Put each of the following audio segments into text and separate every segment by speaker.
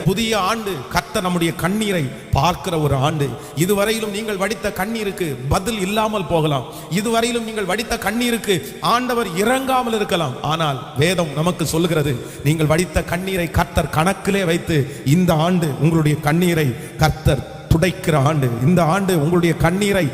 Speaker 1: புதிய ஆண்டு கர்த்தர் நம்முடைய கண்ணீரை பார்க்கிற ஒரு ஆண்டு. இதுவரையிலும் நீங்கள் வடித்த கண்ணீருக்கு பதில் இல்லாமல் போகலாம். இதுவரையிலும் நீங்கள் வடித்த கண்ணீருக்கு ஆண்டவர் இறங்காமல் இருக்கலாம். ஆனால் வேதம் நமக்கு சொல்லுகிறது, நீங்கள் வடித்த கண்ணீரை கர்த்தர் கணக்கிலே வைத்து இந்த ஆண்டு உங்களுடைய கண்ணீரை கர்த்தர் துடைக்கிற ஆண்டு. இந்த ஆண்டு உங்களுடைய கண்ணீரை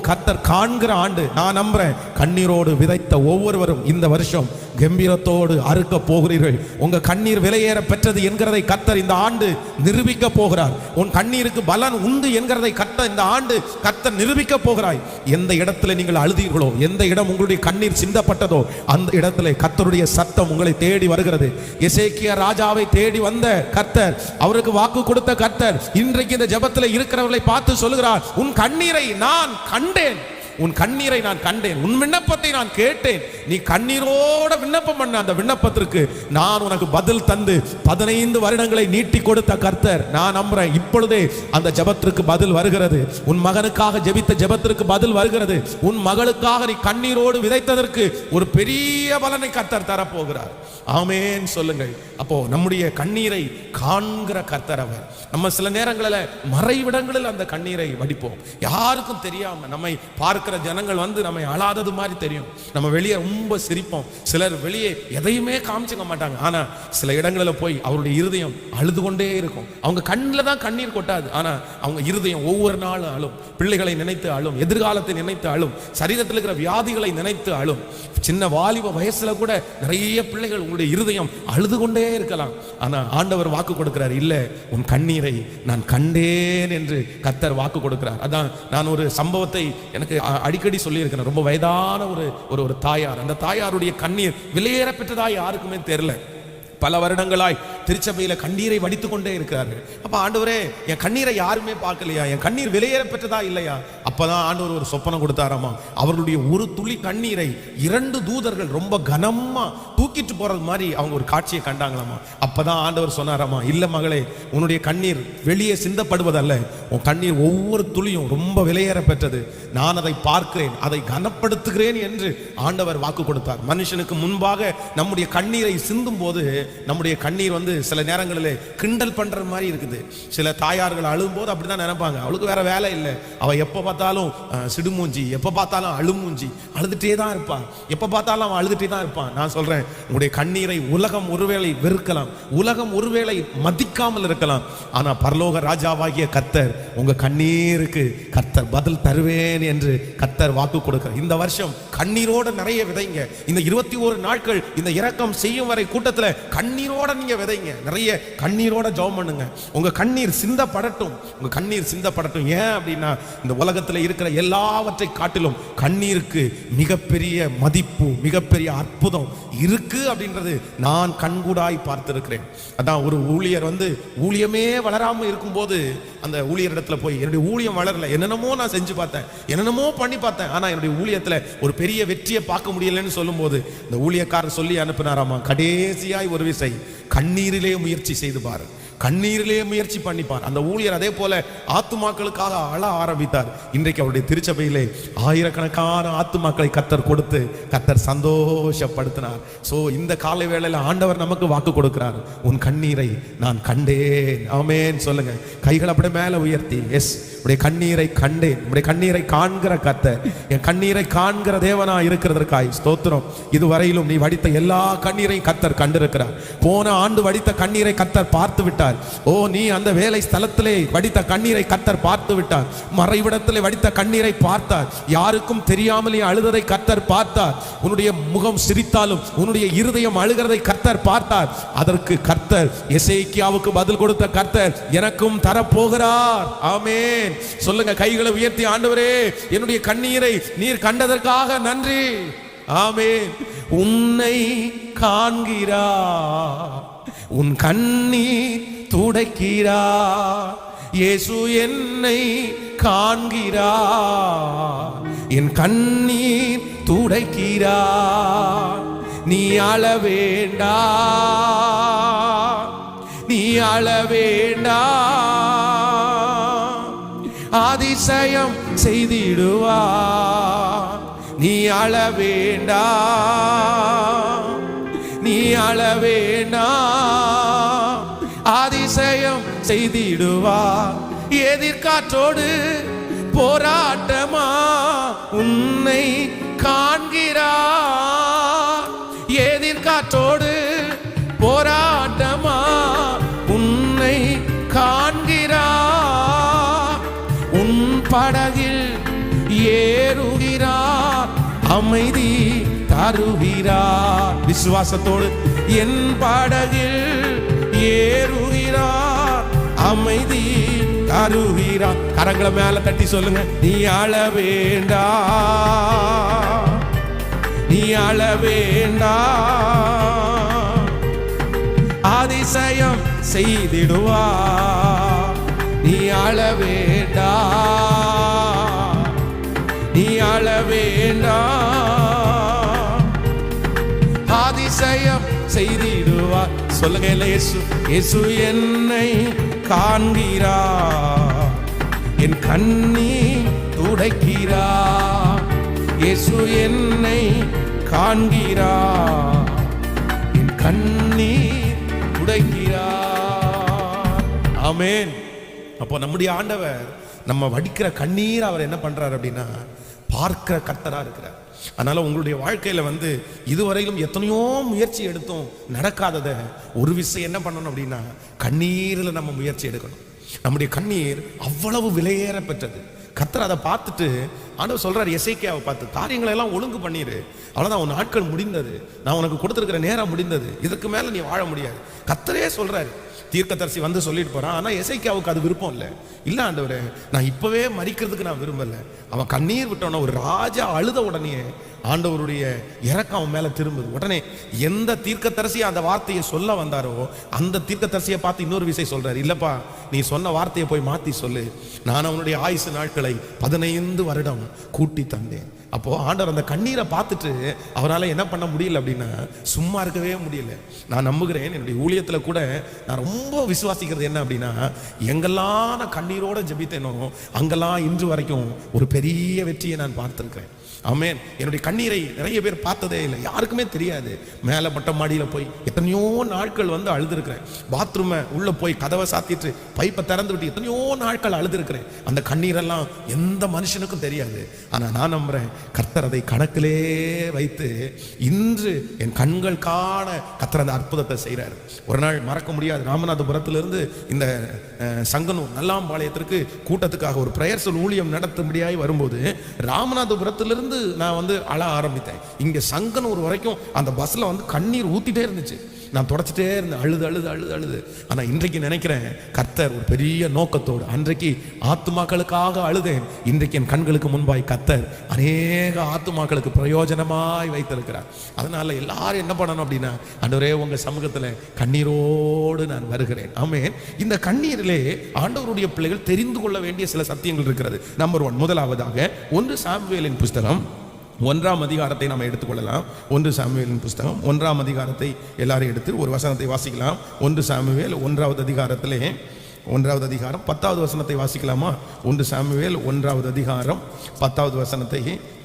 Speaker 1: கர்த்தர் காண்கிற ஆண்டு. நான் நம்புறேன், கண்ணீரோடு விதைத்த ஒவ்வொருவரும் இந்த வருஷம் கம்பீரத்தோடு அறுக்க போகிறீர்கள். உங்க கண்ணீர் விலையேற பெற்றது என்கிறதை கர்த்தர் இந்த ஆண்டு நிரூபிக்க போகிறார். உன் கண்ணீருக்கு பலன் உண்டு என்கிறதை கர்த்தர் இந்த ஆண்டு கர்த்தர் நிரூபிக்க போகிறாய். எந்த இடத்துல நீங்கள் அழுதீர்களோ, எந்த இடம் உங்களுடைய கண்ணீர் சிந்தப்பட்டதோ, அந்த இடத்துல கர்த்தருடைய சத்தம் உங்களை தேடி வருகிறது. எசேக்கியா ராஜாவை தேடி வந்த கர்த்தர், அவருக்கு வாக்கு கொடுத்த கர்த்தர் இன்றைக்கு இந்த ஜெபத்தில் இருக்கிறவர்களை பார்த்து சொல்லுகிறார், உன் கண்ணீரை நான் கண்டேன், உன் கண்ணீரை நான் கண்டேன், உன் விண்ணப்பத்தை நான் கேட்டேன். நீ கண்ணீரோட விண்ணப்பம் பண்ண அந்த விண்ணப்பத்திற்கு நான் உனக்கு பதில் தந்து 15 வருடங்களை நீட்டி கொடுத்த கர்த்தர். நான் நம்புறேன், இப்பொழுதே அந்த ஜெபத்திற்கு பதில் வருகிறது. உன் மகனுக்காக ஜெபித்த ஜெபத்திற்கு பதில் வருகிறது. உன் மகளுக்காக நீ கண்ணீரோடு விதைத்ததற்கு ஒரு பெரிய பலனை கர்த்தர் தரப்போகிறார். ஆமென் சொல்லுங்கள். அப்போ நம்முடைய கண்ணீரை காண்கிற கர்த்தர் அவர். நம்ம சில நேரங்களில் மறைவிடங்களில் அந்த கண்ணீரை வடிப்போம், யாருக்கும் தெரியாம. நம்மை பார்க்கிற ஜனங்கள் நம்மை அழாதது மாதிரி தெரியும். நம்ம வெளியே ரொம்ப சிரிப்போம். சிலர் வெளியே எதையுமே காமிச்சுக்க மாட்டாங்க. ஆனா சில இடங்களில் போய் அவருடைய இருதயம் அழுது கொண்டே இருக்கும். அவங்க கண்ணில் தான் கண்ணீர் கொட்டாது, ஆனா அவங்க இருதயம் ஒவ்வொரு நாளும் அழும். பிள்ளைகளை நினைத்து அழும், எதிர்காலத்தை நினைத்து அழும், சரீரத்தில் இருக்கிற வியாதிகளை நினைத்து அழும். சின்ன வாலிப வயசுல கூட நிறைய பிள்ளைகள் உங்களுடைய இருதயம் அழுது கொண்டே இருக்கலாம். ஆனா ஆண்டவர் வாக்கு கொடுக்கிறார், இல்ல, உன் கண்ணீரை நான் கண்டேன் என்று கர்த்தர் வாக்கு கொடுக்கிறார். அதான் நான் ஒரு சம்பவத்தை எனக்கு அடிக்கடி சொல்லி இருக்கிறேன். ரொம்ப வயதான ஒரு தாயார். அந்த தாயாருடைய கண்ணீர் விலையேற பெற்றதா யாருக்குமே தெரியல. பல வருடங்களாய் திருச்சபையில கண்ணீரை வடித்து கொண்டே இருக்கிறார்கள். அப்ப ஆண்டவரே, என் கண்ணீரை யாருமே பார்க்கலையா, என் கண்ணீர் விலையேற பெற்றதா இல்லையா? அப்பதான் ஆண்டவர் ஒரு சொப்பனம் கொடுத்தாராமா. அவர்களுடைய ஒரு துளி கண்ணீரை 2 தூதர்கள் ரொம்ப கனமா தூக்கிட்டு போறது மாதிரி அவங்க ஒரு காட்சியை கண்டாங்களாமா. அப்பதான் ஆண்டவர் சொன்னாராமா, இல்ல மகளே, உன்னுடைய கண்ணீர் வெளியே சிந்தப்படுவதல்ல, உன் கண்ணீர் ஒவ்வொரு துளியும் ரொம்ப விலையேற பெற்றது. நான் அதை பார்க்கிறேன், அதை கனப்படுத்துகிறேன் என்று ஆண்டவர் வாக்கு கொடுத்தார். மனுஷனுக்கு முன்பாக நம்முடைய கண்ணீரை சிந்தும் போது நம்முடைய கண்ணீர் சில நேரங்களில் கிண்டல் பண்ற மாதிரி இருக்குது. சில தாயார்கள் அழும்போது அப்படிதான் நினைப்பாங்க, அவளுக்கு வேற வேலை இல்லை, அவ எப்ப பார்த்தாலும் சிடுமூஞ்சி, எப்ப பார்த்தாலும் அழுமூஞ்சி, அழுதுட்டே தான் இருப்பான், எப்ப பார்த்தாலும் அவன் அழுதுட்டே தான் இருப்பான். நான் சொல்றேன், உங்களுடைய கண்ணீரை உலகம் ஒருவேளை வெறுக்கலாம், உலகம் ஒருவேளை மதிக்காமல் இருக்கலாம், ஆனா பரலோக ராஜாவாகிய கர்த்தர் உங்க கண்ணீருக்கு கர்த்தர் பதில் தருவேன் என்று கர்த்தர் வாக்கு கொடுக்கிறார். இந்த வருஷம் கண்ணீரோட நிறைய விதைங்க. இந்த 21 நாட்கள் இந்த இரக்கம் செய்யும் வரை கூட்டத்தில் கண்ணீரோட நீங்க விதைங்க, நிறைய கண்ணீரோட ஜெபம் பண்ணுங்க. உங்க கண்ணீர் சிந்தப்படட்டும், உங்க கண்ணீர் சிந்தப்படட்டும். ஏன் அப்படின்னா, இந்த உலகத்தில் இருக்கிற எல்லாவற்றை காட்டிலும் கண்ணீருக்கு மிகப்பெரிய மதிப்பு, மிகப்பெரிய அற்புதம் இருக்கு அப்படின்றது நான் கண்கூடாய் பார்த்திருக்கிறேன். அதான் ஒரு ஊழியர் ஊழியமே வளராம இருக்கும்போது அந்த ஊழியரிடத்துல போய், என்னுடைய ஊழியம் வளரல, என்னென்னமோ நான் செஞ்சு பார்த்தேன், என்னென்னமோ பண்ணி பார்த்தேன், ஆனா என்னுடைய ஊழியத்துல ஒரு பெரிய வெற்றியை பார்க்க முடியலன்னு சொல்லும் போது இந்த ஊழியக்காரர் சொல்லி அனுப்பினாராமா, கடைசியாய் ஒரு விசை கண்ணீரிலே முயற்சி செய்து பாரு, கண்ணீரிலே முயற்சி பண்ணிப்பார். அந்த ஊழியர் அதே போல ஆத்துமாக்களுக்காக அழ ஆரம்பித்தார். இன்றைக்கு அவருடைய திருச்சபையிலே ஆயிரக்கணக்கான ஆத்துமாக்களை கர்த்தர் கொடுத்து கர்த்தர் சந்தோஷப்படுத்தினார். சோ இந்த காலை வேளையில ஆண்டவர் நமக்கு வாக்கு கொடுக்கிறார், உன் கண்ணீரை நான் கண்டேன். ஆமென் சொல்லுங்க. கைகளை அப்படியே மேல உயர்த்தி, எஸ், உடைய கண்ணீரை கண்டேன். உடைய கண்ணீரை காண்கிற கர்த்தர், என் கண்ணீரை காண்கிற தேவனா இருக்கிறதற்காய் ஸ்தோத்திரம். இதுவரையிலும் நீ வடித்த எல்லா கண்ணீரையும் கர்த்தர் கண்டிருக்கிறார். போன ஆண்டு வடித்த கண்ணீரை கர்த்தர் பார்த்து விட்டார். நீ அந்த வேலை ஸ்தலத்திலே வடித்த கண்ணீரை கர்த்தர் பார்த்து விட்டார். மறைவிடத்திலே வடித்த கண்ணீரை பார்த்தார். யாருக்கும் தெரியாமலே அழுததை கர்த்தர் பார்த்தார். உன்னுடைய முகம் சிரித்தாலும் உன்னுடைய இருதயம் அழுகிறதை கர்த்தர் பார்த்தார். அதற்கு கர்த்தர் எசேக்கியாவுக்கு பதில் கொடுத்த கர்த்தர் எனக்கும் தரப்போகிறார். ஆமென் சொல்லுங்க. கைகளை உயர்த்தி, ஆண்டவரே, என்னுடைய கண்ணீரை நீர் கண்டதற்காக நன்றி. ஆமென். உன்னை காண்கிறார், உன் கண்ணீர் துடைக்கிறார். இயேசு என்னை காண்கிறார், என் கண்ணீர் துடைக்கிறார். நீ அழ வேண்டாம், நீ அழ வேண்டாம், அதிசயம் செய்திடுவார். நீ அழ வேண்டாம், நீ அழ வேண்டாம், அதிசயம் அதிசயம் செய்திடுவார். எதிர்காற்றோடு போராட்டமா உன்னை காண்கிறார். எதிர்காற்றோடு போராட்டமா உன்னை காண்கிறார். உன் படகில் ஏறுகிறார், அமைதி தருகிறார். விசுவாசத்தோடு என் படகில் ஏறுகிறார், அமைதி தருகிறார். கரங்களை மேல தட்டி சொல்லுங்க. நீ அழ வேண்டாம், நீ அழ வேண்டாம், அதிசயம் செய்திடுவார். நீ அழ வேண்டாம், நீ அழ வேண்டாம், அதிசயம் செய்திடுவார். சொல்லுங்க இல்ல, இயேசு இயேசு என்னை காண்கிறார், என் கண்ணீர் துடைக்கிறார். இயேசு என்னை காண்கிறார், என் கண்ணீர் துடைக்கிறார். ஆமென். அப்போ நம்முடைய ஆண்டவர் நம்ம வடிக்கிற கண்ணீர் அவர் என்ன பண்றார் அப்படின்னா பார்க்கிற கர்த்தரா இருக்கிறார். அதனால உங்களுடைய வாழ்க்கையில இதுவரையிலும் எத்தனையோ முயற்சி எடுத்தோம், நடக்காதத ஒரு விஷயம் என்ன பண்ணணும் அப்படின்னா கண்ணீரில் நம்ம முயற்சி எடுக்கணும். நம்முடைய கண்ணீர் அவ்வளவு விலையேற பெற்றது. கர்த்தர் அதை பார்த்துட்டு ஆண்டவர் சொல்றாரு எசேக்கியாவை பார்த்து, காரியங்களை எல்லாம் ஒழுங்கு பண்ணிரு, அவ்வளவுதான், உன் நாட்கள் முடிந்தது, நான் உனக்கு கொடுத்துருக்கிற நேரம் முடிந்தது, இதுக்கு மேல நீ வாழ முடியாது. கர்த்தரே சொல்றாரு. தீர்க்கதரிசி சொல்லிட்டு போறான். ஆனா எசேக்கியாவுக்கு அது விருப்பம் இல்ல ஆண்டவரே, நான் இப்பவே மரிக்கிறதுக்கு நான் விரும்பல. அவன் கண்ணீர் விட்டவன ஒரு ராஜா அழுத உடனே ஆண்டவருடைய இறக்கம் அவன் மேல திரும்புது. உடனே எந்த தீர்க்கதரிசி அந்த வார்த்தையை சொல்ல வந்தாரோ அந்த தீர்க்கதரிசியை பார்த்து இன்னொரு விஷயம் சொல்றாரு, இல்லப்பா நீ சொன்ன வார்த்தையை போய் மாத்தி சொல்லு, நான் அவனுடைய ஆயுசு நாட்களை 15 வருடம் கூட்டி தந்தேன். அப்போ ஆண்டவர் அந்த கண்ணீரை பார்த்துட்டு அவரால் என்ன பண்ண முடியல அப்படின்னா சும்மா இருக்கவே முடியல. நான் நம்புகிறேன், என்னுடைய ஊழியத்தில் கூட நான் ரொம்ப விசுவாசிக்கிறது என்ன அப்படின்னா, எங்கெல்லாம் நான் கண்ணீரோட ஜெபித்தேனோ அங்கெல்லாம் இன்று வரைக்கும் ஒரு பெரிய வெற்றியை நான் பார்த்திருக்கிறேன். ஆமென். என்னுடைய கண்ணீரை நிறைய பேர் பார்த்ததே இல்லை, யாருக்குமே தெரியாது. மேலே மொட்டை மாடியில் போய் எத்தனையோ நாட்கள் அழுதுருக்கிறேன். பாத்ரூமை உள்ள போய் கதவை சாத்திட்டு பைப்பை திறந்து விட்டு எத்தனையோ நாட்கள் அழுதுருக்கிறேன். அந்த கண்ணீரெல்லாம் எந்த மனுஷனுக்கும் தெரியாது. ஆனால் நான் நம்புறேன் கர்த்தர் அதை கணக்கிலே வைத்து இன்று என் கண்கள் காண கர்த்தர் அந்த அற்புதத்தை செய்கிறார். ஒரு நாள் மறக்க முடியாது, ராமநாதபுரத்திலிருந்து இந்த சங்கனூர் நல்லாம்பாளையத்திற்கு கூட்டத்துக்காக ஒரு பிரேயர் சொல் ஊழியம் நடத்தும்படியாய் வரும்போது ராமநாதபுரத்திலிருந்து நான் அழ ஆரம்பித்தேன். இங்க சங்கனூர் வரைக்கும் அந்த பஸ்ல கண்ணீர் ஊத்திட்டே இருந்துச்சு. நான் தொடச்சிட்டே இருந்தேன், அழுது அழுது அழுது அழுது. ஆனா இன்றைக்கு நினைக்கிறேன் கர்த்தர் ஒரு பெரிய நோக்கத்தோடு, அன்றைக்கு ஆத்துமாக்களுக்காக அழுதேன், இன்றைக்கு என் கண்களுக்கு முன்பாய் கர்த்தர் அநேக ஆத்துமாக்களுக்கு பிரயோஜனமாய் வைத்திருக்கிறார். அதனால எல்லாரும் என்ன பண்ணணும் அப்படின்னா, ஆண்டவரே உங்க சமூகத்துல கண்ணீரோடு நான் வருகிறேன். ஆமென். இந்த கண்ணீரிலே ஆண்டவருடைய பிள்ளைகள் தெரிந்து கொள்ள வேண்டிய சில சத்தியங்கள் இருக்கிறது. நம்பர் 1, முதலாவதாக 1 சாமுவேலின் புஸ்தகம் 1ஆம் அதிகாரத்தை நாம் எடுத்துக்கொள்ளலாம். 1 சாமுவேலின் புஸ்தகம் 1ஆம் அதிகாரத்தை எல்லாரும் எடுத்து ஒரு வசனத்தை வாசிக்கலாம். 1 சாமுவேல் 1வது அதிகாரத்திலே 1வது அதிகாரம் 10வது வசனத்தை வாசிக்கலாமா? 1 சாமுவேல் 1வது அதிகாரம் 10வது வசனத்தை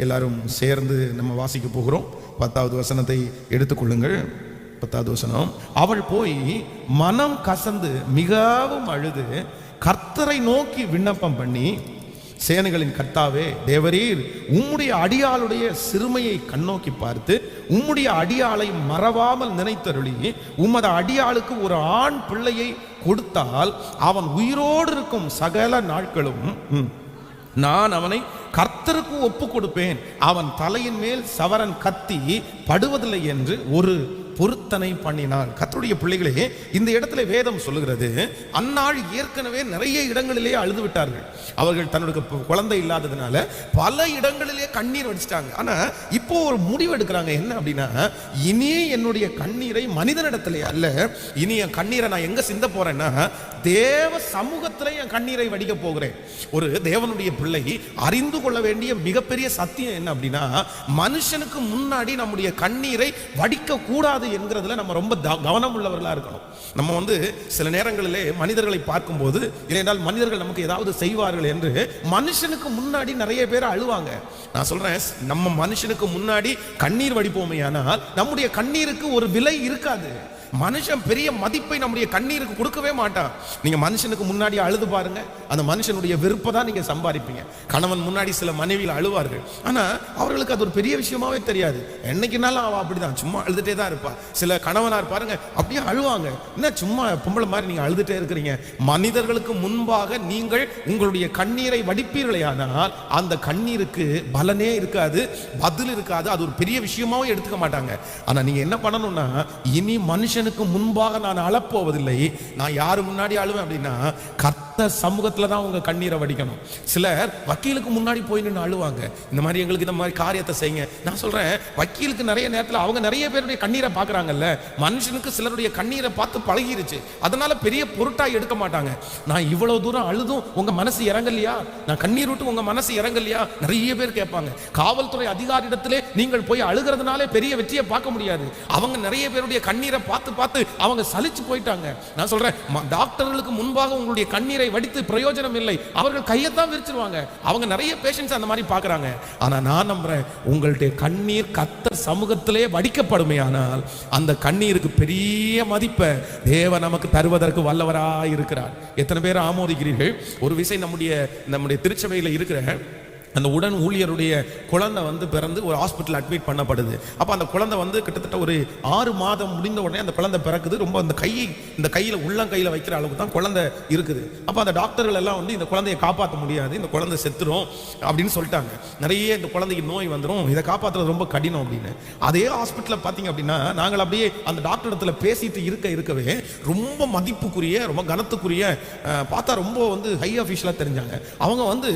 Speaker 1: எல்லாரும் சேர்ந்து நம்ம வாசிக்க போகிறோம். 10வது வசனத்தை எடுத்துக்கொள்ளுங்கள். 10வது வசனம், அவள் போய் மனம் கசந்து மிகவும் அழுது கர்த்தரை நோக்கி விண்ணப்பம் பண்ணி, சேனைகளின் கர்த்தாவே தேவரீர் உம்முடைய அடியாளுடைய சிறுமையை கண்ணோக்கி பார்த்து உம்முடைய அடியாளை மறவாமல் நினைத்தருளி உமது அடியாளுக்கு ஒரு ஆண் பிள்ளையை கொடுத்தால் அவன் உயிரோடு இருக்கும் சகல நாட்களும் நான் அவனை கர்த்தருக்கு ஒப்பு கொடுப்பேன், அவன் தலையின் மேல் சவரன் கத்தி படுவதில்லை என்று ஒரு பொருத்தனை பண்ணினாள். கர்த்தருடைய பிள்ளைகளே, இந்த இடத்துல வேதம் சொல்லுகிறது, அந்நாள் ஏற்கனவே நிறைய இடங்களிலே அழுது விட்டார்கள். அவர்கள் தன்னுடைய குழந்தை இல்லாததுனால பல இடங்களிலே கண்ணீர் வடிச்சிட்டாங்க. ஆனா இப்போ ஒரு முடிவு எடுக்கிறாங்க. என்ன அப்படின்னா, இனி என்னுடைய கண்ணீரை மனிதனிடத்திலே அல்ல, இனி என் கண்ணீரை நான் எங்க சிந்த போறேன்னா தேவ சமூகத்திலே என் கண்ணீரை வடிக்க போகிறேன். ஒரு தேவனுடைய பிள்ளை அறிந்து கொள்ள வேண்டிய மிகப்பெரிய சத்தியம் என்ன அப்படின்னா, மனுஷனுக்கு முன்னாடி நம்முடைய கண்ணீரை வடிக்க கூடாது என்கிறதுல நம்ம ரொம்ப கவனம் உள்ளவர்களா இருக்கணும். நம்ம சில நேரங்களிலே மனிதர்களை பார்க்கும்போது, இல்லையென்றால் மனிதர்கள் நமக்கு ஏதாவது செய்வார்கள் என்று மனுஷனுக்கு முன்னாடி நிறைய பேர் அழுவாங்க. நான் சொல்றேன், நம்ம மனுஷனுக்கு முன்னாடி கண்ணீர் வடிப்போமே, ஆனால் நம்முடைய கண்ணீருக்கு ஒரு விலை இருக்காது. மனுஷன் பெரிய மதிப்பை நம்முடைய கண்ணீருக்கு கொடுக்கவே மாட்டான். நீங்க மனுஷனுக்கு முன்னாடி அழுது பாருங்க, அந்த மனுஷனுடைய வெறுப்பை தான் நீங்க சம்பாதிப்பீங்க. கணவன் முன்னாடி சில மனைவியில் அழுவார்கள், ஆனா அவர்களுக்கு அது ஒரு பெரிய விஷயமாவே தெரியாது. என்னைக்குனாலும் அவ அப்படிதான் சும்மா அழுதுட்டே தான் இருப்பா. சில கணவனார் பாருங்க அப்படியே அழுவாங்க, என்ன சும்மா பொம்பளை மாதிரி நீங்க அழுதுட்டே இருக்கிறீங்க. மனிதர்களுக்கு முன்பாக நீங்கள் உங்களுடைய கண்ணீரை வடிப்பீர்களே, ஆனால் அந்த கண்ணீருக்கு பலனே இருக்காது, பதில் இருக்காது, அது ஒரு பெரிய விஷயமாவே எடுத்துக்க மாட்டாங்க. ஆனா நீங்க என்ன பண்ணணும்னா, இனி மனுஷனுக்கு முன்பாக நான் அழப்போவதில்லை, நான் யாரு முன்னாடி அழுவேன் அப்படின்னா கர்த்தர் சமூகத்துல தான் உங்க கண்ணீரை வடிக்கணும். சிலர் வக்கீலுக்கு முன்னாடி போய் நின்று அழுவாங்க, இந்த மாதிரி எங்களுக்கு இந்த மாதிரி காரியத்தை செய்யுங்க. நான் சொல்றேன், வக்கீலுக்கு நிறைய நேரத்தில் அவங்க நிறைய பேருடைய கண்ணீரை பார்க்கறாங்கல்ல, மனுஷனுக்கு சிலருடைய கண்ணீரை பார்த்து பழகிருச்சு, அதனால பெரிய பொருட்டா எடுக்க மாட்டாங்க. நான் இவ்வளவு தூரம் அழுதும் உங்க மனசு இறங்கலையா, நான் கண்ணீர் விட்டு உங்க மனசு இறங்கலையா, நிறைய பேர் கேட்பாங்க. காவல்துறை அதிகாரியிடத்திலே நீங்கள் போய் அழுகிறதுனாலே பெரிய வெற்றியை பார்க்க முடியாது. அவங்க நிறைய பேருடைய கண்ணீரை பார்த்து பார்த்து அவங்க சலிச்சு போயிட்டாங்க. நான் சொல்றேன், டாக்டர்களுக்கு முன்பாக உங்களுடைய கண்ணீரை வடித்து பிரயோஜனம் இல்லை, அவர்கள் கையத்தான் விரிச்சிருவாங்க. அவங்க நிறைய பேஷண்ட்ஸ் அந்த மாதிரி பார்க்கறாங்க. ஆனா நான் நம்புறேன், உங்களுடைய கண்ணீர் கர்த்தர் சமூகத்திலே வடிக்கப்படுமே ஆனால் அந்த கண்ணீருக்கு பெரிய மதிப்பை தேவன் நமக்கு தருவதற்கு வல்லவராய் இருக்கிறார். எத்தனை பேர் ஆமோதிக்கிறீர்கள்? ஒரு விஷயம் நம்முடைய திருச்சபையில் இருக்கிற அந்த உடன் ஊழியருடைய குழந்தை பிறந்து ஒரு ஹாஸ்பிட்டல் அட்மிட் பண்ணப்படுது. அப்போ அந்த குழந்தை கிட்டத்தட்ட ஒரு 6 மாதம் முடிந்த உடனே அந்த குழந்தை பிறக்குது. ரொம்ப இந்த கையில் உள்ளங்கையில் வைக்கிற அளவுக்கு தான் குழந்தை இருக்குது. அப்போ அந்த டாக்டர்கள் எல்லாம் இந்த குழந்தையை காப்பாற்ற முடியாது, இந்த குழந்தை செத்துரும் அப்படின்னு சொல்லிட்டாங்க. நிறைய இந்த குழந்தைக்கு நோய் வந்துடும், இதை காப்பாற்றுறது ரொம்ப கடினம் அப்படின்னு. அதே ஹாஸ்பிட்டலில் பார்த்தீங்க அப்படின்னா நாங்கள் அப்படியே அந்த டாக்டர் இடத்துல பேசிட்டு இருக்கவே ரொம்ப மதிப்புக்குரிய, ரொம்ப கனத்துக்குரிய, பார்த்தா ரொம்ப ஹை அஃபீஷியலாக தெரிஞ்சாங்க. அவங்க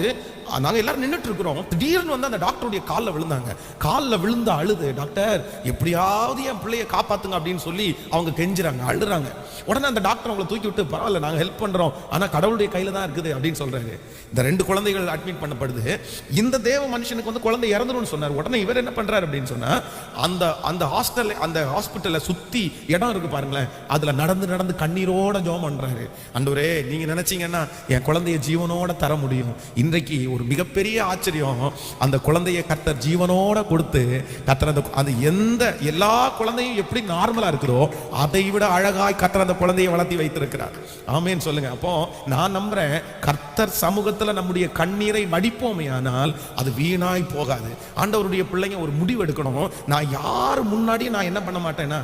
Speaker 1: நாங்கள் எல்லாரும் நின்றுட்டு இருக்கிறோம், திடீர்னு அந்த டாக்டருடைய காலில் விழுந்தாங்க. காலில் விழுந்து அழுது, டாக்டர் எப்படியாவது என் பிள்ளையை காப்பாத்துங்க அப்படின்னு சொல்லி அவங்க கெஞ்சுறாங்க, அழுறாங்க. உடனே அந்த டாக்டர் அவங்களை தூக்கி விட்டு, பரவாயில்ல நாங்கள் ஹெல்ப் பண்றோம், ஆனால் கடவுளுடைய கையில தான் இருக்குது அப்படின்னு சொல்றாரு. இந்த 2 குழந்தைகள் அட்மிட் பண்ணப்படுது. இந்த தேவ மனுஷனுக்கு குழந்தை இறந்துரும்னு சொன்னார். உடனே இவர் என்ன பண்றாரு அப்படின்னு சொன்னா, அந்த ஹாஸ்பிட்டலை சுத்தி இடம் இருக்கு பாருங்களேன், அதுல நடந்து கண்ணீரோட ஜெபம் பண்றாரு. ஆண்டவரே, நீங்க நினைச்சீங்கன்னா என் குழந்தைய ஜீவனோட தர முடியும். இன்றைக்கு ஒரு மிகப்பெரிய ஆச்சரியம், அந்த குழந்தையை கர்த்தர் ஜீவனோட கொடுத்து, கர்த்தர் அந்த எல்லா குழந்தையும் எப்படி நார்மலா இருக்கிறோ அதை விட அழகாய் கர்த்தர் அந்த குழந்தையை வளர்த்தி வைத்திருக்கிறார். ஆமென் சொல்லுங்க. அப்போ நான் நம்புறேன், கர்த்தர் சமூகத்துல நம்முடைய கண்ணீரை வடிப்போமே ஆனால் அது வீணாய் போகாது. ஆண்டவருடைய பிள்ளைங்க ஒரு முடிவு எடுக்கணும், நான் யார் முன்னாடி நான் என்ன பண்ண மாட்டேன்னா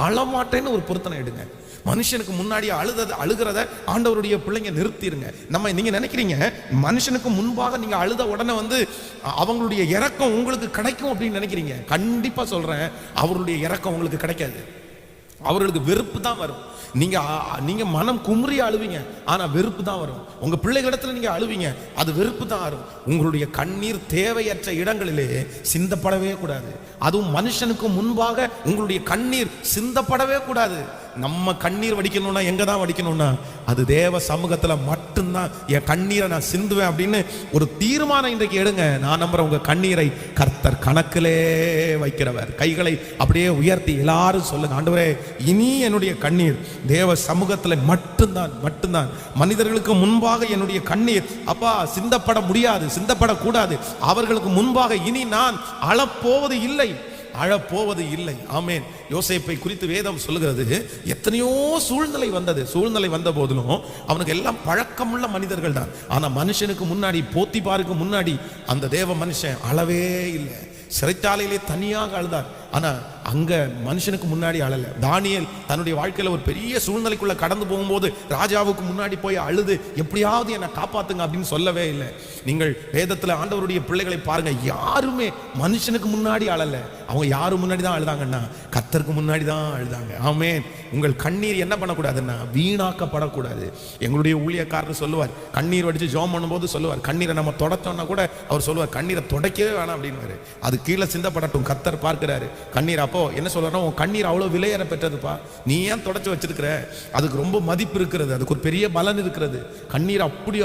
Speaker 1: அழமாட்டேன்னு ஒரு பொருத்தனை எடுங்க. மனுஷனுக்கு முன்னாடி அழுகிறத ஆண்டவருடைய பிள்ளைங்க நிறுத்திடுங்க. நீங்க நினைக்கிறீங்க மனுஷனுக்கு முன்பாக நீங்க அழுத உடனே அவங்களுடைய இரக்கம் உங்களுக்கு கிடைக்கும் அப்படின்னு நினைக்கிறீங்க. கண்டிப்பா சொல்றேன், அவருடைய இரக்கம் உங்களுக்கு கிடைக்காது. அவர்களுக்கு வெறுப்பு தான் வரும். நீங்க மனம் குமுறி அழுவீங்க, ஆனா வெறுப்பு தான் வரும். உங்க பிள்ளைகளிடத்துல நீங்க அழுவீங்க, அது வெறுப்பு தான் வரும். உங்களுடைய கண்ணீர் தேவையற்ற இடங்களிலே சிந்தப்படவே கூடாது. அதுவும் மனுஷனுக்கு முன்பாக உங்களுடைய கண்ணீர் சிந்தப்படவே கூடாது. நம்ம கண்ணீர் வடிக்கணும்னா எங்க தான் வடிக்கணும்னா அது தேவ சமூகத்துல மட்டும்தான் என் கண்ணீரை நான் சிந்துவேன் அப்படின்னு ஒரு தீர்மானம் இன்றைக்கு எடுங்க. நான் நம்புறேன், உங்க கண்ணீரை கர்த்தர் கணக்கிலே வைக்கிறவர். கைகளை அப்படியே உயர்த்தி எல்லாரும் சொல்லுங்க, ஆண்டவரே, இனி என்னுடைய கண்ணீர் தேவ சமூகத்துல மட்டும்தான். மனிதர்களுக்கு முன்பாக என்னுடைய கண்ணீர் அப்பா சிந்தப்பட முடியாது, சிந்தப்படக்கூடாது. அவர்களுக்கு முன்பாக இனி நான் அழப்போவது இல்லை. ஆமென். யோசேப்பை குறித்து வேதம் சொல்லுகிறது, எத்தனையோ சூழ்நிலை வந்த போதிலும் அவனுக்கு எல்லாம் பழக்கமுள்ள மனிதர்கள் தான். ஆனா மனுஷனுக்கு முன்னாடி, போத்திபாருக்கு முன்னாடி அந்த தேவ மனுஷன் அழவே இல்லை. சிறைச்சாலையிலே தனியாக அழுதார், ஆனா அங்க மனுஷனுக்கு முன்னாடி அழல. தானியேல் தன்னுடைய வாழ்க்கையில ஒரு பெரிய சூழ்நிலைக்குள்ள கடந்து போகும்போது ராஜாவுக்கு முன்னாடி போய் அழுது, எப்படியாவது என்னை காப்பாத்துங்க அப்படின்னு சொல்லவே இல்லை. நீங்கள் வேதத்துல ஆண்டவருடைய பிள்ளைகளை பாருங்க, யாருமே மனுஷனுக்கு முன்னாடி அழல. அவங்க யாரு முன்னாடி தான் அழுதாங்கன்னா கர்த்தருக்கு முன்னாடி தான் அழுதாங்க. ஆமென். உங்கள் கண்ணீர் என்ன பண்ணக்கூடாதுன்னா வீணாக்கப்படக்கூடாது. எங்களுடைய ஊழியக்காரர் சொல்லுவார், கண்ணீர் வடிச்சு ஜெபம் பண்ணும்போது சொல்லுவார், கண்ணீரை நம்ம தொடச்சோம்னா கூட அவர் சொல்லுவார், கண்ணீரை தொடக்கவே வேணாம் அப்படின்னு. அது கீழே சிந்தப்படட்டும், கர்த்தர் பார்க்கிறாரு கண்ணீர். அப்போ என்ன சொல்றோம், உன் கண்ணீர் அவ்வளவு விலையேற பெற்றதுப்பா, நீ ஏன் தொடச்சு வச்சிருக்கிற, அதுக்கு ரொம்ப மதிப்பு இருக்கிறது, அதுக்கு ஒரு பெரிய பலன் இருக்கிறது. கண்ணீர் அப்படி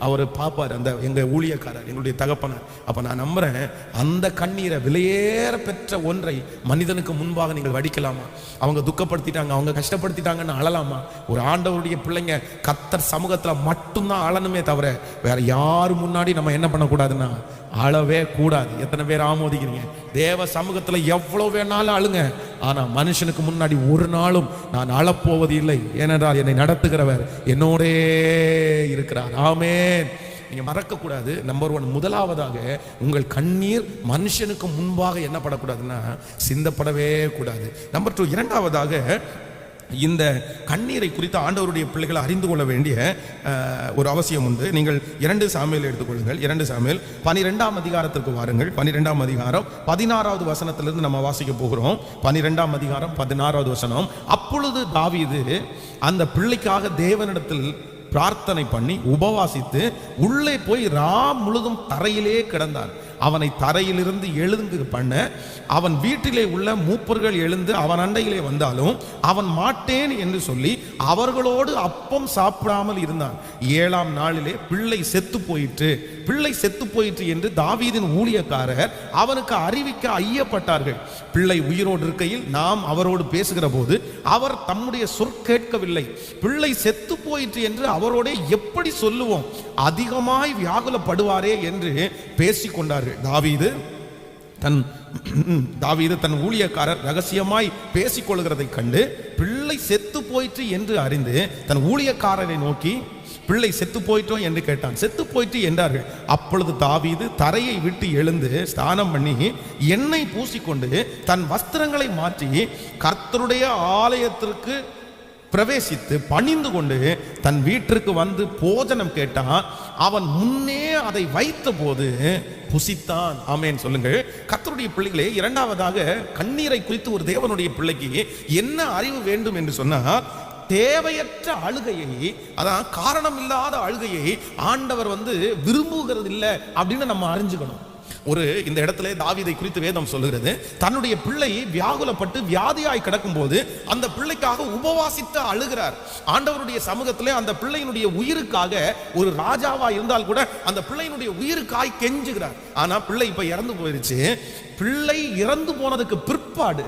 Speaker 1: அவரு பார்ப்பார், அந்த எங்க ஊழியக்காரர், எங்களுடைய தகப்பனார். அப்ப நான் நம்புறேன், அந்த கண்ணீரை விலையேற பெற்ற ஒன்றை மனிதனுக்கு முன்பாக நீங்கள் வடிக்கலாமா? அவங்க துக்கப்படுத்திட்டாங்க, அவங்க கஷ்டப்படுத்திட்டாங்கன்னு அழலாமா? ஒரு ஆண்டவருடைய பிள்ளைங்க கர்த்தர் சமூகத்துல மட்டும்தான் அழணுமே தவிர வேற யாரு முன்னாடி நம்ம என்ன பண்ணக்கூடாதுன்னா அழவே கூடாது. எத்தனை பேர் ஆமோதிக்கிறீங்க? தேவ சமூகத்துல எவ்வளவு வேணாலும் அழுங்க, ஆனா மனுஷனுக்கு முன்னாடி ஒரு நாளும் நான் அழப்போவது இல்லை, ஏனென்றால் என்னை நடத்துகிறவர் என்னோடே இருக்கிறார். ஆமென். நீங்க மறக்க கூடாது. நம்பர் 1, முதலாவதாக உங்கள் கண்ணீர் மனுஷனுக்கு முன்பாக என்ன படக்கூடாதுன்னா சிந்தப்படவே கூடாது. நம்பர் 2, இரண்டாவதாக இந்த கண்ணீரை குறித்து ஆண்டவருடைய பிள்ளைகளை அறிந்து கொள்ள வேண்டிய ஒரு அவசியம் உண்டு. நீங்கள் 2 சாமுவேல் எடுத்துக்கொள்ளுங்கள். 2 சாமுவேல் 12ஆம் அதிகாரத்திற்கு வாருங்கள். 12ஆம் அதிகாரம் 16வது வசனத்திலிருந்து நம்ம வாசிக்க போகிறோம். 12ஆம் அதிகாரம் 16வது வசனம். அப்பொழுது தாவீது அந்த பிள்ளைக்காக தேவனிடத்தில் பிரார்த்தனை பண்ணி உபவாசித்து உள்ளே போய் முழுதும் தரையிலே கிடந்தான். அவனை தரையிலிருந்து எழுந்து பண்ண அவன் வீட்டிலே உள்ள மூப்பர்கள் எழுந்து அவன் அண்டையிலே வந்தாலும் அவன் மாட்டேன் என்று சொல்லி அவர்களோடு அப்பம் சாப்பிடாமல் இருந்தான். 7ஆம் நாளிலே பிள்ளை செத்து போயிற்று என்று தாவீதின் ஊழியக்காரர் அவனுக்கு அறிவிக்க ஐயப்பட்டார்கள். பிள்ளை உயிரோடு இருக்கையில் நாம் அவரோடு பேசுகிற போது அவர் தம்முடைய சொற்கேட்கவில்லை. பிள்ளை செத்து போயிற்று என்று அவரோட எப்படி சொல்லுவோம், அதிகமாய் வியாகுலப்படுவாரே என்று பேசிக்கொண்டார்கள். தாவீது தன் ஊழியக்காரர் ரகசியமாய் பேசிக்கொள்கிறதை கண்டு பிள்ளை செத்து போயிற்று என்று அறிந்து தன் ஊழியக்காரரை நோக்கி பிள்ளை செத்து போயிட்டோம் என்று கேட்டான். செத்து போயிட்டு என்றார்கள். அப்பொழுது தாவீது தரையை விட்டு எழுந்து ஸ்நானம் பண்ணி எண்ணெய் பூசிக்கொண்டு தன் வஸ்திரங்களை மாற்றி கர்த்தருடைய ஆலயத்திற்கு பிரவேசித்து பணிந்து கொண்டு தன் வீட்டிற்கு வந்து போஜனம் கேட்டான். அவன் முன்னே அதை வைத்த போது புசித்தான். ஆமென் சொல்லுங்கள். கர்த்தருடைய பிள்ளைகளே, இரண்டாவதாக கண்ணீரை குறித்து ஒரு தேவனுடைய பிள்ளைக்கு என்ன அறிவு வேண்டும் என்று சொன்னால், தேவையற்ற அழுகையை, அதான் காரணம் இல்லாத அழுகையை ஆண்டவர் விரும்புகிறது இல்லை அப்படின்னு நம்ம அறிஞ்சுக்கணும். இந்த இடத்துல தாவீதை குறித்து வேதம் சொல்லுகிறது, தன்னுடைய பிள்ளை வியாகுலப்பட்டு வியாதியாய் கிடக்கும் போது அந்த பிள்ளைக்காக உபவாசித்து அழுகிறார். ஆண்டவருடைய சமூகத்திலே அந்த பிள்ளையினுடைய உயிருக்காக, ஒரு ராஜாவா இருந்தால் கூட அந்த பிள்ளையினுடைய உயிருக்காய் கெஞ்சுகிறார். ஆனா பிள்ளை இப்ப இறந்து போயிருச்சு. பிள்ளை இறந்து போனதுக்கு பிற்பாடு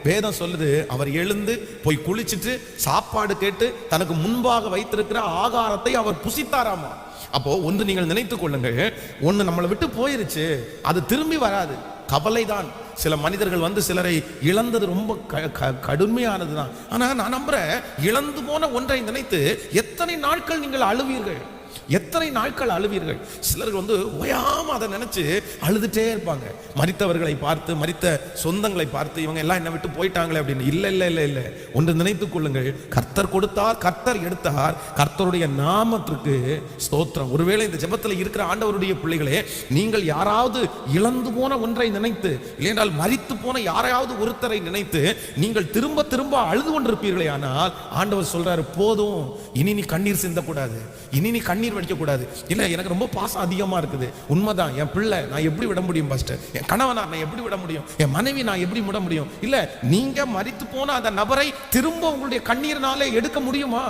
Speaker 1: வேதம் சொல்லுது, அவர் எழுந்து போய் குளிச்சுட்டு சாப்பாடு கேட்டு தனக்கு முன்பாக வைத்திருக்கிற ஆகாரத்தை அவர் புசித்தாராமா. அப்போ ஒன்று நீங்கள் நினைத்துக் கொள்ளுங்கள், ஒன்று நம்மளை விட்டு போயிருச்சு, அது திரும்பி வராது. கவலைதான். சில மனிதர்கள் சிலரை இழந்தது ரொம்ப கடுமையானதுதான். ஆனா நான் நம்புறேன், இழந்து போன ஒன்றை நினைத்து எத்தனை நாட்கள் நீங்கள் அழுவீர்கள், எத்தனை நாட்கள் அழுவீர்கள். சிலர்கள் ஓயாம அதை நினைச்சு அழுதுட்டே இருப்பாங்க. மரித்தவர்களை பார்த்து, மரித்த சொந்தங்களை பார்த்து, இவங்க எல்லாம் என்ன விட்டு போயிட்டாங்களே அப்படின்னு. இல்ல இல்ல இல்ல இல்ல ஒன்று நினைத்துக் கொள்ளுங்கள், கர்த்தர் கொடுத்தார், கர்த்தர் எடுத்தார், கர்த்தருடைய நாமத்திற்கு ஸ்தோத்திரம். ஒருவேளை இந்த ஜெபத்தில் இருக்கிற ஆண்டவருடைய பிள்ளைகளே, நீங்கள் யாராவது இழந்து போன ஒன்றை நினைத்து, இல்லையென்றால் மரித்து போன யாரையாவது ஒருத்தரை நினைத்து நீங்கள் திரும்ப திரும்ப அழுது கொண்டிருப்பீர்களே, ஆனால் ஆண்டவர் சொல்றாரு, போதும், இனி நீ கண்ணீர் சிந்தக்கூடாது, இனி நீ கண்ணீர் வடிக்க கூடாது. இல்ல, எனக்கு ரொம்ப பாசம் அதிகமா இருக்குது, உண்மைதான், என் பிள்ளை நான் எப்படி விட முடியும், பாஸ்டர் என் கணவனா நான் எப்படி விட முடியும், என் மனைவி நான் எப்படி விட முடியும். இல்ல, நீங்க மரித்து போன அந்த நபரை திரும்ப உங்களுடைய கண்ணீர்னாலே எடுக்க முடியுமா?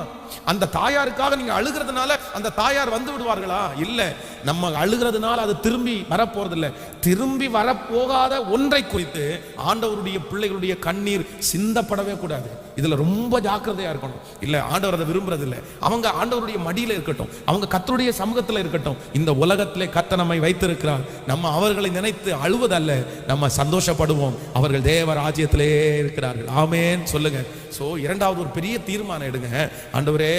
Speaker 1: அந்த தாயாருக்காக நீங்க அழுகிறதுனால அந்த தாயார் வந்து விடுவார்களா? இல்ல, நம்ம அழுகிறதுனால அது திரும்பி வரப்போறதில்ல. திரும்பி வரப்போகாத ஒன்றை குறித்து ஆண்டவருடைய பிள்ளைகளுடைய கண்ணீர் சிந்தப்படவே கூடாது. இதுல ரொம்ப ஜாக்கிரதையா இருக்கணும். இல்ல, ஆண்டவர் அதை விரும்புறது இல்லை. அவங்க ஆண்டவருடைய மடியில இருக்கட்டும், அவங்க கர்த்தருடைய சமூகத்தில் இருக்கட்டும். இந்த உலகத்திலே கர்த்தர் நம்மை வைத்திருக்கிறார். நம்ம அவர்களை நினைத்து அழுவதல்ல, நம்ம சந்தோஷப்படுவோம். அவர்கள் தேவ ராஜ்யத்திலே இருக்கிறார்கள். ஆமென் சொல்லுங்க. சோ இரண்டாவது ஒரு பெரிய தீர்மானம் எடுங்க. ஆண்டவரே,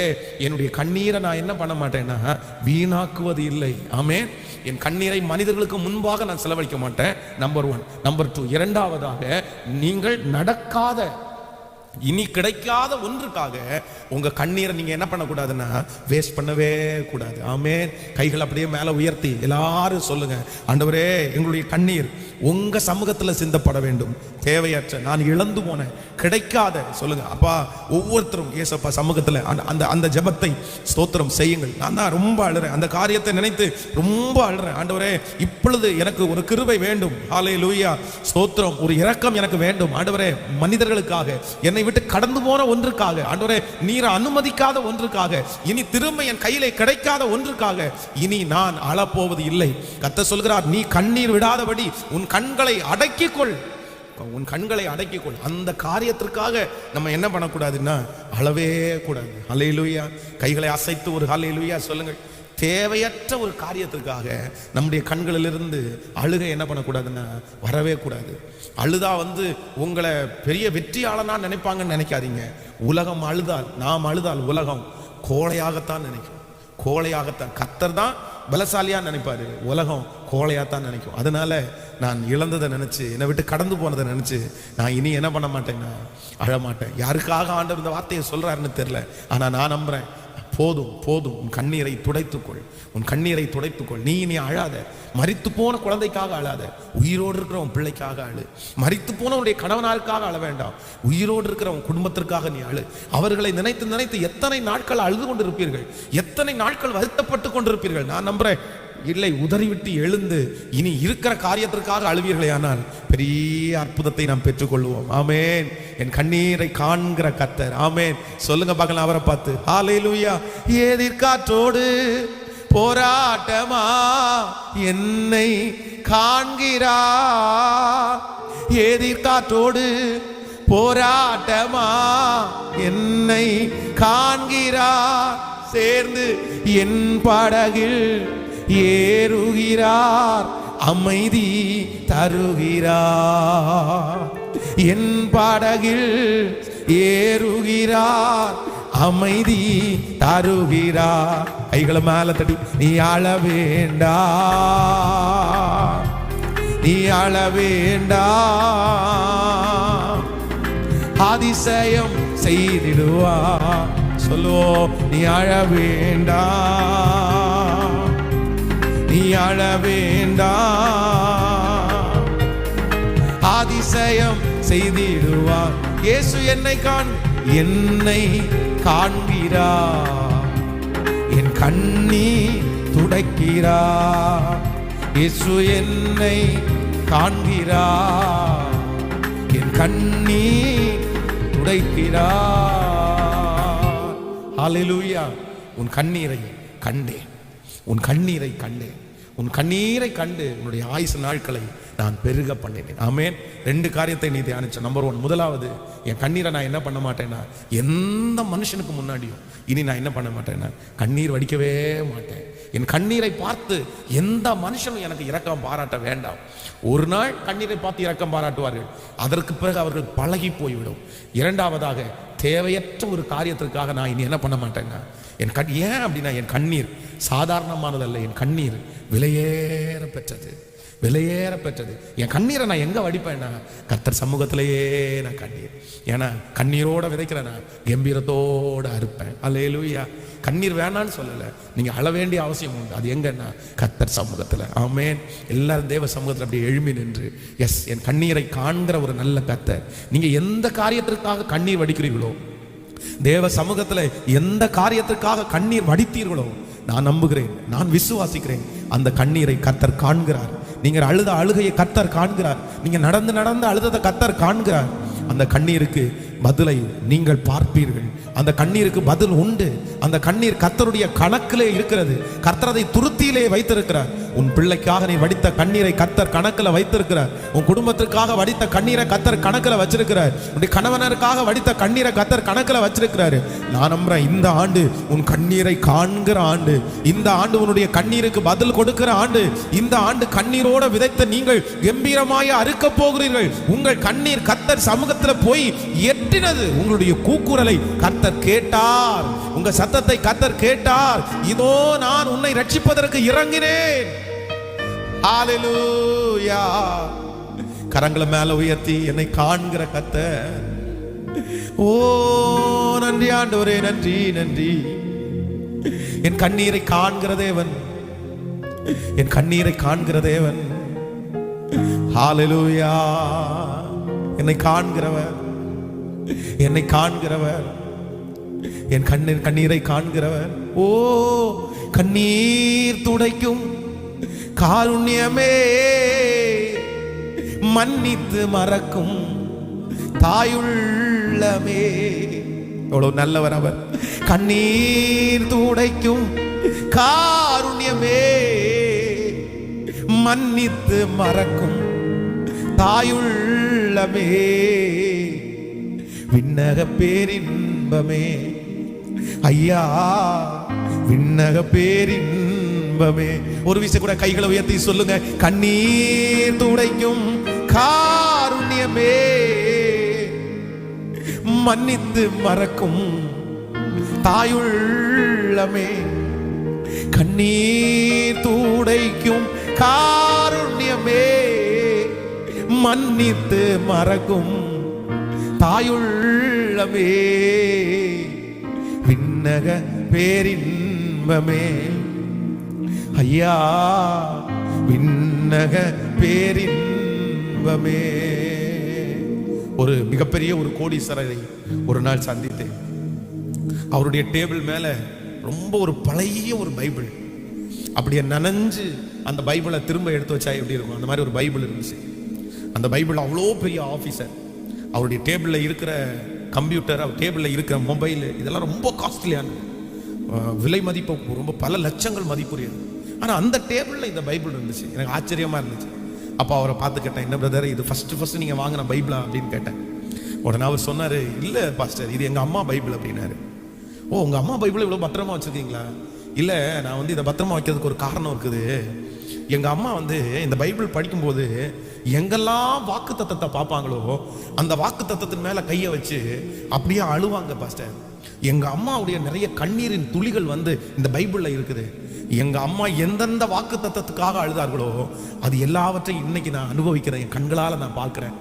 Speaker 1: என்னுடைய கண்ணீரை நான் என்ன பண்ண மாட்டேன்னா வீணாக்குவது இல்லை. ஆமென். என் கண்ணீரை மனிதர்களுக்கு முன்பாக நான் செலவழிக்க மாட்டேன். நம்பர் 1. நம்பர் 2, இரண்டாவதாக, நீங்கள் நடக்காத, இனி கிடைக்காத ஒன்றுக்காக உங்க கண்ணீரை நீங்க என்ன பண்ணக்கூடாதுன்னா வேஸ்ட் பண்ணவே கூடாது. ஆமென். கைகள் அப்படியே மேல உயர்த்தி எல்லாரும் சொல்லுங்க, ஆண்டவரே, எங்களுடைய கண்ணீர் உங்க சமூகத்துல சிந்தப்பட வேண்டும். தேவையற்ற, நான் இழந்து போன, கிடைக்காத, சொல்லுங்க அப்பா. ஒவ்வொருத்தரும் ஏசப்பா சமூகத்துல அந்த ஜெபத்தை ஸ்தோத்திரம் செய்யுங்கள். நான் தான் ரொம்ப அழுறேன், அந்த காரியத்தை நினைத்து ரொம்ப அழுறேன். ஆண்டவரே, இப்பொழுது எனக்கு ஒரு கிருபை வேண்டும். ஹல்லேலூயா, ஸ்தோத்திரம். ஒரு இரக்கம் எனக்கு வேண்டும். ஆண்டவரே, மனிதர்களுக்காக, என்னை விட்டு கடந்து போன ஒன்றுக்காக, ஆண்டவரே, நீர் அனுமதிக்காத ஒன்றுக்காக, இனி திரும்ப என் கையிலே கிடைக்காத ஒன்றுக்காக இனி நான் அழப்போவது இல்லை. கர்த்தர் சொல்கிறார், நீ கண்ணீர் விடாதபடி உன் கண்களை அடக்கிக்கொள், உன் கண்களை அடக்கிக்கொள். அந்த காரியத்திற்காக நம்ம என்ன பண்ணக்கூடாதுன்னா அழவே கூடாது. ஹல்லேலூயா. கைகளை அசைத்து ஒரு ஹல்லேலூயா சொல்லுங்கள். தேவையற்ற ஒரு காரியத்திற்காக நம்முடைய கண்களிலிருந்து அழுகை என்ன பண்ணக்கூடாதுன்னா வரவே கூடாது. அழுதா உங்களை பெரிய வெற்றியாளனா நினைப்பாங்கன்னு நினைக்காதீங்க. உலகம் அழுதால், நாம் அழுதால் உலகம் கோழையாகத்தான் நினைக்கும். கோழையாகத்தான். கர்த்தர் தான் பலசாலியா நினைப்பாரு, உலகம் கோழையாத்தான் நினைக்கும். அதனால நான் இழந்ததை நினைச்சு, என்னை விட்டு கடந்து போனதை நினைச்சு நான் இனி என்ன பண்ண மாட்டேன்னா அழமாட்டேன். யாருக்காக ஆண்டவர் இந்த வார்த்தையை சொல்றாருன்னு தெரியல, ஆனா நான் நம்புறேன். போதும் போதும், உன் கண்ணீரை துடைத்துக்கொள், உன் கண்ணீரை துடைத்துக்கொள். நீ அழாத. மரித்து போன குழந்தைக்காக அழாத, உயிரோடு இருக்கிற உன் பிள்ளைக்காக அழு. மரித்து போன உன்னுடைய கணவனாருக்காக அழ வேண்டாம், உயிரோடு இருக்கிற உன் குடும்பத்திற்காக நீ அழு. அவர்களை நினைத்து நினைத்து எத்தனை நாட்கள் அழுது கொண்டிருப்பீர்கள், எத்தனை நாட்கள் வருத்தப்பட்டு கொண்டிருப்பீர்கள். நான் நம்புறேன், இல்லை உதறிவிட்டு எழுந்து இனி இருக்கிற காரியத்திற்காக அழுவீர்களே, ஆனால் பெரிய அற்புதத்தை நாம் பெற்றுக்கொள்வோம். ஆமேன். என் கண்ணீரை காண்கிற கர்த்தர். ஆமேன். சொல்லுங்க பார்க்கலாம் அவரை பார்த்து. ஹல்லேலூயா. எதிர்காற்றோடு போராட்டமா என்னை காண்கிறார். எதிர்காற்றோடு போராட்டமா என்னை காண்கிறார். சேர்ந்து என் படகில் ஏறுகிறார், அமைதி தருகிறார். என் படகில் ஏறுகிறார், அமைதி தருகிறார். கைகளை மேல தட்டி, நீ அழ வேண்டாம், நீ அழ வேண்டாம், அதிசயம் செய்திடுவார். சொல்லுவோம், நீ அழ வேண்டாம், நீ அழ வேண்டாம், அதிசயம் செய்திடுவார். இயேசு என்னை காண்கிறார், என் கண்ணீர் துடைக்கிறார். இயேசு என்னை காண்கிறார், என் கண்ணீர் துடைக்கிறார். ஹல்லேலூயா. உன் கண்ணீரை கண்டேன், உன் கண்ணீரை கண்டேன், உன் கண்ணீரை கண்டு உன்னுடைய ஆயுசு நாட்களை நான் பெருக பண்ணினேன். ஆமேன். 2 காரியத்தை நீ தியானிச்ச. நம்பர் 1, முதலாவது, என் கண்ணீரை நான் என்ன பண்ண மாட்டேன்னா, எந்த மனுஷனுக்கு முன்னாடியும் இனி நான் என்ன பண்ண மாட்டேன்னா கண்ணீர் வடிக்கவே மாட்டேன். என் கண்ணீரை பார்த்து எந்த மனுஷனும் எனக்கு இரக்கம் பாராட்ட வேண்டாம். ஒரு நாள் கண்ணீரை பார்த்து இரக்கம் பாராட்டுவார்கள், அதற்கு பிறகு அவர்கள் பழகி போய்விடும். 2வதாக, தேவையற்ற ஒரு காரியத்திற்காக நான் இனி என்ன பண்ண மாட்டேன்னா என் ஏன் அப்படின்னா, என் கண்ணீர் சாதாரணமானதல்ல, என் கண்ணீர் விலையேற பெற்றது, விலையேற பெற்றது. என் கண்ணீரை நான் எங்க வடிப்பேன்னா கர்த்தர் சமூகத்திலேயே நான் கண்ணீர். ஏன்னா கண்ணீரோட விதைக்கிறேன்னா கம்பீரத்தோட அறுப்பேன். அல்லேலூயா. கண்ணீர் வேணான்னு சொல்லலை, நீங்க அழ வேண்டிய அவசியம் உண்டு. அது எங்கன்னா கர்த்தர் சமூகத்துல. ஆமேன். எல்லாரும் தேவ சமூகத்தில் அப்படியே எழும்பி நின்று, எஸ், என் கண்ணீரை காண்கிற ஒரு நல்ல கர்த்தர். நீங்க எந்த காரியத்திற்காக கண்ணீர் வடிக்கிறீர்களோ, தேவ சமூகத்துல எந்த காரியத்திற்காக கண்ணீர் வடித்தீர்களோ, நான் நம்புகிறேன், நான் விசுவாசிக்கிறேன், அந்த கண்ணீரை கர்த்தர் காண்கிறார். நீங்கள் அழுத அழுகையை கர்த்தர் காண்கிறார். நீங்க நடந்து நடந்து அழுததை கர்த்தர் காண்கிறார். அந்த கண்ணீருக்கு பதிலை நீங்கள் பார்ப்பீர்கள். அந்த கண்ணீருக்கு பதில் உண்டு. அந்த கண்ணீர் கர்த்தருடைய கணக்கிலே இருக்கிறது. கர்த்தர் அதை துருத்தியிலே வைத்திருக்கிறார். உன் பிள்ளைக்காக நீ வடித்த கண்ணீரை கர்த்தர் கணக்கில் வைத்திருக்கிறார். உன் குடும்பத்திற்காக வடித்த கண்ணீரை கர்த்தர் கணக்கில் வச்சிருக்கிறார். உன்னுடைய கணவனருக்காக வடித்த கண்ணீரை கர்த்தர் கணக்கில் வச்சிருக்கிறாரு. நான் நம்புறேன், இந்த ஆண்டு உன் கண்ணீரை காண்கிற ஆண்டு, இந்த ஆண்டு உன்னுடைய கண்ணீருக்கு பதில் கொடுக்கிற ஆண்டு, இந்த ஆண்டு கண்ணீரோட விதைத்த நீங்கள் கம்பீரமாய் அறுக்க போகிறீர்கள். உங்கள் கண்ணீர் கர்த்தர் சமூகத்தில் போய் எட்டினது. உங்களுடைய கூக்குரலை கர்த்தர் கேட்டார், உங்க சத்தத்தை கர்த்தர் கேட்டார். இதோ நான் உன்னை ரட்சிப்பதற்கு இறங்கினேன். ஹல்லேலூயா. கரங்களை மேல உயர்த்தி என்னை காண்கிற கர்த்தர். ஓ நன்றி ஆண்டவரே, நன்றி நன்றி. என் கண்ணீரை காண்கிற தேவன், என் கண்ணீரை காண்கிற தேவன். ஹல்லேலூயா. என்னை காண்கிறவர், என்னை காண்கிறவர், என் கண்ணீரை காண்கிறவர். ஓ கண்ணீர் துடைக்கும் காருண்யமே, மன்னித்து மறக்கும் தாயுள்ளமே. எவ்வளவு நல்லவர் அவர். கண்ணீர் துடைக்கும் காருண்யமே, மன்னித்து மறக்கும் தாயுள்ளமே. விண்ணக பேரின்பமே ஐயா, விண்ணக பேரின்பமே. இன்பமே. ஒரு விஷயம் கூட கைகளை உயர்த்தி சொல்லுங்க. கண்ணீர் துடைக்கும் காருண்யமே, மன்னித்து மறக்கும் தாயுள்ளமே. கண்ணீர் துடைக்கும் காருண்யமே, மன்னித்து மறக்கும் தாயுள்ளமே. விண்ணக பேரின்பமே ஐயா, விண்ணக பேரின்பமே. ஒரு மிகப்பெரிய ஒரு கோடீஸ்வரரை ஒரு நாள் சந்தித்தேன். அவருடைய டேபிள் மேல ரொம்ப ஒரு பழைய ஒரு பைபிள், அப்படியே நனைஞ்சு அந்த பைபிளை திரும்ப எடுத்து வச்சா எப்படி இருக்கும் அந்த மாதிரி ஒரு பைபிள் இருந்துச்சு. அந்த பைபிள் அவ்வளோ பெரிய ஆஃபீஸர், அவருடைய டேபிளில் இருக்கிற கம்ப்யூட்டர், அவர் டேபிளில் இருக்கிற மொபைல், இதெல்லாம் ரொம்ப காஸ்ட்லியான விலை மதிப்பு, ரொம்ப பல லட்சங்கள் மதிப்புரியது. ஆனால் அந்த டேபிளில் இந்த பைபிள் இருந்துச்சு. எனக்கு ஆச்சரியமாக இருந்துச்சு. அப்போ அவரை பார்த்து கேட்டேன், என்ன பிரதர் இது ஃபஸ்ட்டு நீங்கள் வாங்கின பைபிளா அப்படின்னு கேட்டேன். உடனே அவர் சொன்னார், இல்லை பாஸ்டர் இது எங்கள் அம்மா பைபிள் அப்படின்னாரு. ஓ, உங்கள் அம்மா பைபிளை இவ்வளோ பத்திரமா வச்சுருக்கீங்களா? இல்லை, நான் வந்து இதை பத்திரமா வைக்கிறதுக்கு ஒரு காரணம் இருக்குது. எங்கள் அம்மா வந்து இந்த பைபிள் படிக்கும்போது எங்கெல்லாம் வாக்கு தத்தத்தை பார்ப்பாங்களோ அந்த வாக்கு தத்தத்தின் மேலே கையை வச்சு அப்படியே அழுவாங்க பாஸ்டர். எங்கள் அம்மாவுடைய நிறைய கண்ணீரின் துளிகள் வந்து இந்த பைபிளில் இருக்குது. எங்கள் அம்மா எந்தெந்த வாக்கு தத்தத்துக்காக அழுதார்களோ அது எல்லாவற்றையும் இன்னைக்கு நான் அனுபவிக்கிறேன், என் கண்களால் நான் பார்க்குறேன்.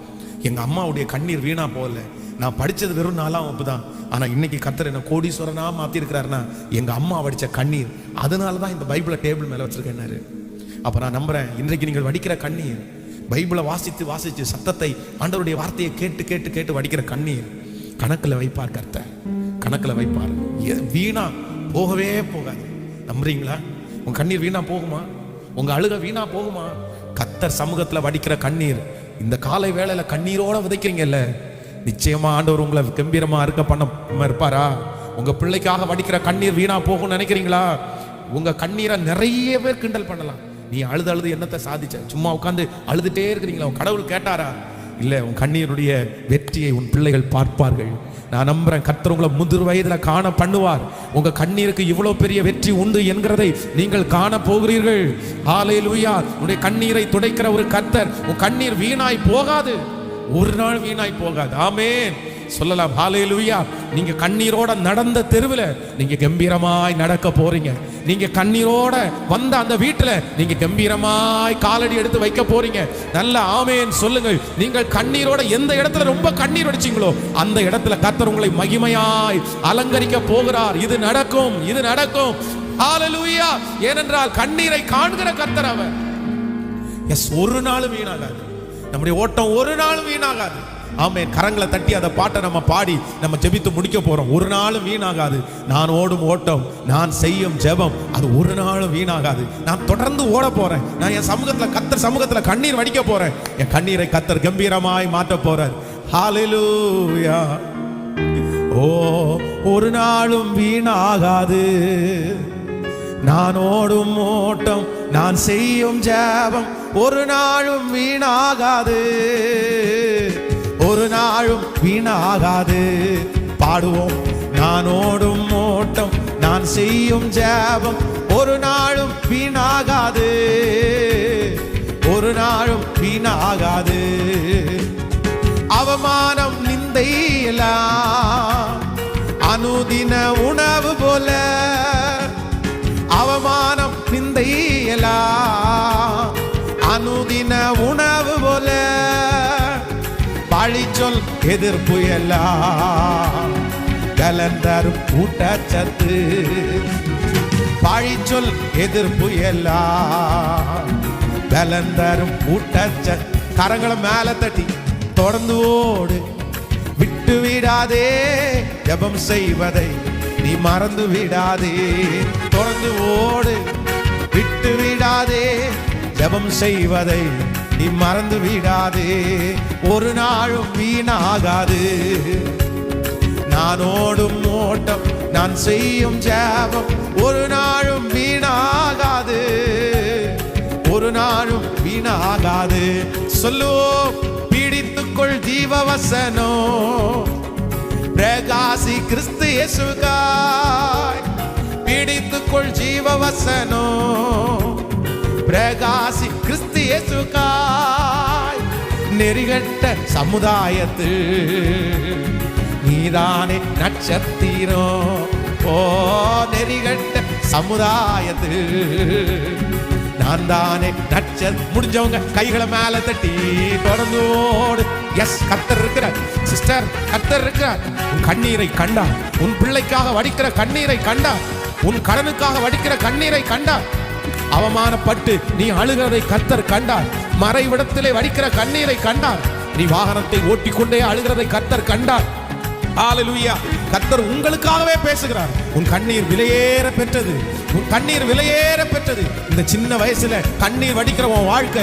Speaker 1: எங்கள் அம்மாவுடைய கண்ணீர் வீணா போகல. நான் படித்தது வெறும் 4ஆம் வகுப்பு தான், ஆனால் இன்னைக்கு கர்த்தர் என்ன கோடீஸ்வரனாக மாற்றிருக்கிறாருன்னா எங்கள் அம்மா வடித்த கண்ணீர். அதனால தான் இந்த பைபிளை டேபிள் மேலே வச்சுருக்கேன்னாரு. அப்போ நான் நம்புகிறேன், இன்றைக்கு நீங்கள் வடிக்கிற கண்ணீர், பைபிளை வாசித்து வாசித்து சத்தத்தை ஆண்டவருடைய வார்த்தையை கேட்டு கேட்டு கேட்டு வடிக்கிற கண்ணீர் கணக்கில் வைப்பார் கர்த்தர், கணக்கில் வைப்பார். வீணா போகவே போகாது. நம்புறீங்களா? உங்க கண்ணீர் வீணா போகுமா? உங்க அழுக வீணா போகுமா? கர்த்தர் சமூகத்தில் வடிக்கிற கண்ணீர், இந்த காலை வேளையில கண்ணீரோட விதைக்கிறீங்கல்ல, நிச்சயமா ஆண்டவர் உங்களை கம்பீரமா இருக்க பண்ண இருப்பாரா? உங்க பிள்ளைக்காக வடிக்கிற கண்ணீர் வீணா போகும்னு நினைக்கிறீங்களா? உங்க கண்ணீரை நிறைய பேர் கிண்டல் பண்ணலாம். நீ அழுது அழுது என்னத்தை சாதிச்ச? சும்மா உட்காந்து அழுதுட்டே இருக்கிறீங்களா? உன் கடவுள் கேட்டாரா? இல்லை, உன் கண்ணீருடைய வெற்றியை உன் பிள்ளைகள் பார்ப்பார்கள். நான் நம்புறேன், கர்த்தர் உங்களை முதிர் வயதுல காண பண்ணுவார். உங்க கண்ணீருக்கு இவ்வளவு பெரிய வெற்றி உண்டு என்கிறதை நீங்கள் காண போகிறீர்கள். ஹல்லேலூயா! உன்னுடைய கண்ணீரை துடைக்கிற ஒரு கர்த்தர். உன் கண்ணீர் வீணாய் போகாது, ஒரு நாள் வீணாய் போகாது. ஆமென் சொல்லலாம். ஹல்லேலூயா! நீங்க கண்ணீரோட நடந்த தெருவில் நீங்க கம்பீரமாய் நடக்க போறீங்க. நீங்க கண்ணீரோட வந்த அந்த வீட்டுல நீங்க கம்பீரமாய் காலடி எடுத்து வைக்க போறீங்க. நல்ல ஆமென் சொல்லுங்கள். நீங்கள் கண்ணீரோட எந்த இடத்துல ரொம்ப கண்ணீர் வடிச்சீங்களோ அந்த இடத்துல கர்த்தர் உங்களை மகிமையாய் அலங்கரிக்க போகிறார். இது நடக்கும், இது நடக்கும். ஹல்லேலூயா! ஏனென்றால் கண்ணீரை காண்கிற கர்த்தர் அவர். எஸ், ஒரு நாளும் வீணாகாது. நம்முடைய ஓட்டம் ஒரு நாளும் வீணாகாது. ஆமென். கரங்களை தட்டி அந்த பாட்டை நம்ம பாடி நம்ம ஜெபித்து முடிக்க போறோம். ஒரு நாளும் வீணாகாது. நான் ஓடும் ஓட்டம், நான் செய்யும் ஜெபம், அது ஒரு நாளும் வீணாகாது. நான் தொடர்ந்து ஓட போறேன். நான் என் சமூகத்துல, கர்த்தர் சமூகத்துல கண்ணீர் வடிக்க போறேன். என் கண்ணீரை கர்த்தர் கம்பீரமாய் மாற்ற போறார். ஹல்லேலூயா! ஓ, ஒரு நாளும் வீணாகாது. நான் ஓடும் ஓட்டம், நான் செய்யும் ஜெபம், ஒரு நாளும் வீணாகாது, ஒரு நாளும் வீணாகாது. பாடுவோம். நான் ஓடும் ஓட்டம், நான் செய்யும் ஜெபம், ஒரு நாளும் வீணாகாது, ஒரு நாளும் வீணாகாது. அவமானம் நிந்தை எல்லாம் அனுதின உணவு போல, அவமானம் நிந்தை எல்லாம் அனுதின உணவு போல, பழிச்சொல் எதிர்ப்பு எல்லாம் கலந்தரும் ஊட்டச்சத்து, பழிச்சொல் எதிர்ப்பு எல்லாம் கலந்தரும் ஊட்டச்சத்து. கரங்களை மேல தட்டி தொடர்ந்து ஓடு, விட்டு விடாதே, ஜெபம் செய்வதை நீ மறந்து விடாதே. தொடர்ந்து ஓடு, விட்டு விடாதே, ஜெபம் செய்வதை நீ மறந்து விடாதே. ஒரு நாளும் வீணாகாது. நான் ஓடும் ஓட்டம், நான் செய்யும் ஜெபம், ஒரு நாளும் வீணாகாது, ஒரு நாளும் வீணாகாது. சொல்லுவோம். பிடித்துக்கொள் ஜீவவசனோ, பிரகாசி கிறிஸ்து இயேசுகாய். பிடித்துக்கொள் ஜீவவசனோ, பிரகாசி கிறிஸ்து இயேசுக்காய். நெறிகட்ட சமுதாயத்து நீதானே நட்சத்திரம். ஓ நெறிகட்ட சமுதாயத்து நான் தானே முடிஞ்சவங்க கைகளை மேல தட்டி தொடர்ந்து ஓடு. எஸ், கர்த்தர் இருக்கிறார். சிஸ்டர், கர்த்தர் இருக்கிறார். உன் கண்ணீரை கண்டார். உன் பிள்ளைக்காக வடிக்கிற கண்ணீரை கண்டார். உன் கடனுக்காக வடிக்கிற கண்ணீரை கண்டார். அவமானப்பட்டு நீ அழுகிறதை கர்த்தர் கண்டார். மறைவிடத்திலே வடிக்கிற கண்ணீரை கண்டார். நீ வாகனத்தை ஓட்டிக்கொண்டே அழுகிறதை கர்த்தர் கண்டார். ஹalleluya. கர்த்தர் உங்களுக்காகவே பேசுகிறார். உன் கண்ணீர் விலையேற பெற்றது. உன் கண்ணீர் விலையேற பெற்றது. இந்த சின்ன வயசுல கண்ணீர் வடிக்கிற உன் வாழ்க்கை